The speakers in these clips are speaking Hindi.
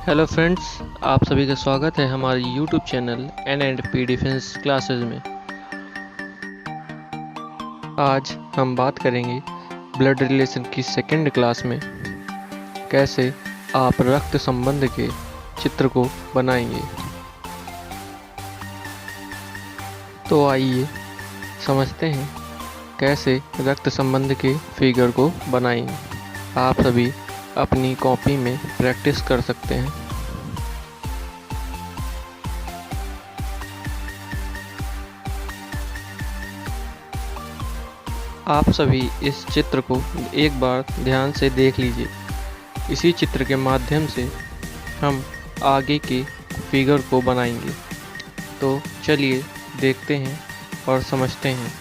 हेलो फ्रेंड्स, आप सभी का स्वागत है हमारे YouTube channel N&P defence classes में। आज हम बात करेंगे ब्लड रिलेशन की सेकंड क्लास में कैसे आप रक्त संबंध के चित्र को बनाएंगे। तो आइए समझते हैं कैसे रक्त संबंध के फिगर को बनाएंगे। आप सभी अपनी कॉपी में प्रैक्टिस कर सकते हैं। आप सभी इस चित्र को एक बार ध्यान से देख लीजिए। इसी चित्र के माध्यम से हम आगे के फिगर को बनाएंगे। तो चलिए देखते हैं और समझते हैं।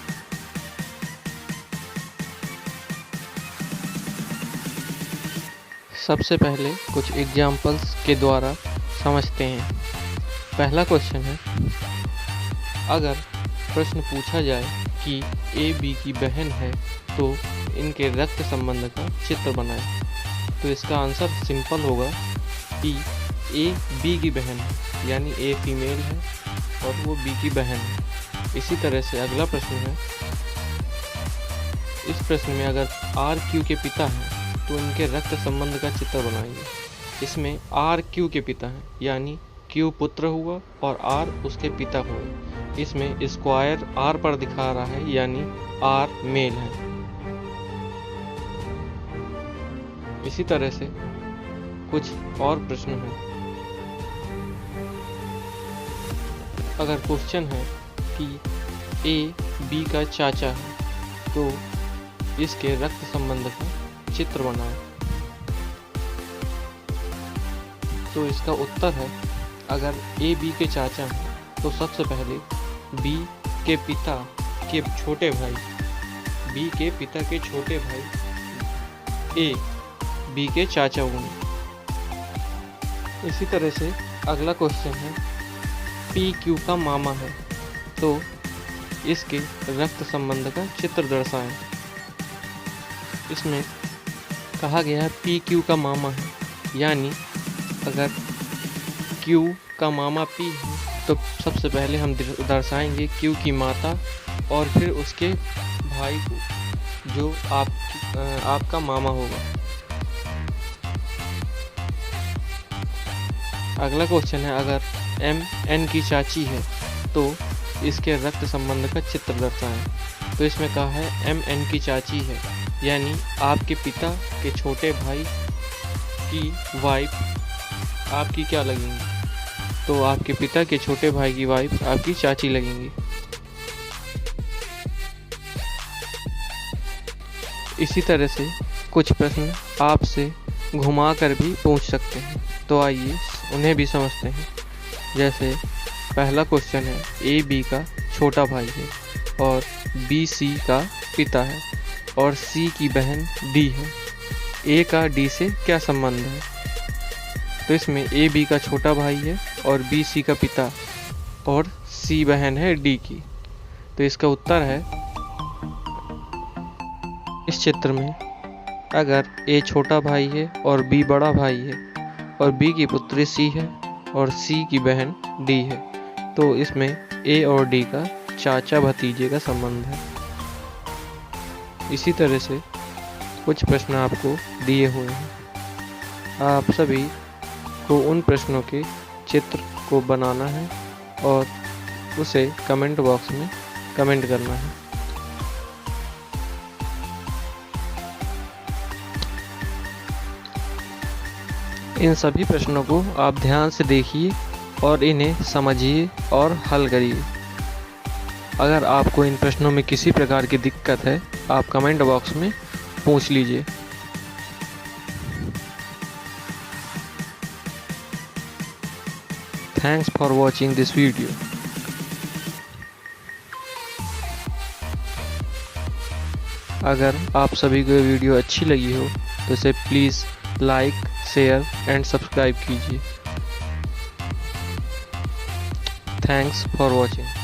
सबसे पहले कुछ एग्जाम्पल्स के द्वारा समझते हैं। पहला क्वेश्चन है, अगर प्रश्न पूछा जाए कि ए बी की बहन है तो इनके रक्त संबंध का चित्र बनाएं। तो इसका आंसर सिंपल होगा कि ए बी की बहन है, यानी ए फीमेल है और वो बी की बहन है। इसी तरह से अगला प्रश्न है, इस प्रश्न में अगर आर क्यू के पिता हैं तो इनके रक्त संबंध का चित्र बनाएंगे। इसमें आर क्यू के पिता हैं, यानी क्यू पुत्र हुआ और आर उसके पिता हुए। इसमें स्क्वायर आर पर दिखा रहा है, यानी आर मेल है। इसी तरह से कुछ और प्रश्न हैं। अगर क्वेश्चन है कि ए बी का चाचा है तो इसके रक्त संबंध का चित्र बनाएं। तो इसका उत्तर है, अगर ए बी के चाचा हैं तो सबसे पहले बी के पिता के छोटे भाई, बी के पिता के छोटे भाई ए बी के चाचा होंगे। इसी तरह से अगला क्वेश्चन है, पी क्यू का मामा है तो इसके रक्त संबंध का चित्र दर्शाएं। इसमें कहा गया है पी क्यू का मामा है, यानी अगर क्यू का मामा पी है तो सबसे पहले हम दर्शाएंगे क्यू की माता और फिर उसके भाई को, जो आपका मामा होगा। अगला क्वेश्चन है, अगर एम एन की चाची है तो इसके रक्त संबंध का चित्र दर्शाएं। तो इसमें कहा है एम एन की चाची है, यानी आपके पिता के छोटे भाई की वाइफ आपकी क्या लगेंगी? तो आपके पिता के छोटे भाई की वाइफ आपकी चाची लगेंगी। इसी तरह से कुछ प्रश्न आपसे घुमा कर भी पूछ सकते हैं। तो आइए उन्हें भी समझते हैं। जैसे पहला क्वेश्चन है, ए बी का छोटा भाई है और बी सी का पिता है और सी की बहन डी है। ए का डी से क्या संबंध है? तो इसमें ए बी का छोटा भाई है और बी सी का पिता और सी बहन है डी की। तो इसका उत्तर है, इस चित्र में अगर ए छोटा भाई है और बी बड़ा भाई है और बी की पुत्री सी है और सी की बहन डी है, तो इसमें ए और डी का चाचा भतीजे का संबंध है। इसी तरह से कुछ प्रश्न आपको दिए हुए हैं। आप सभी को उन प्रश्नों के चित्र को बनाना है और उसे कमेंट बॉक्स में कमेंट करना है। इन सभी प्रश्नों को आप ध्यान से देखिए और इन्हें समझिए और हल करिए। अगर आपको इन प्रश्नों में किसी प्रकार की दिक्कत है, आप कमेंट बॉक्स में पूछ लीजिए। Thanks for watching this video. अगर आप सभी को वीडियो अच्छी लगी हो तो इसे please like, share and subscribe कीजिए। Thanks for watching.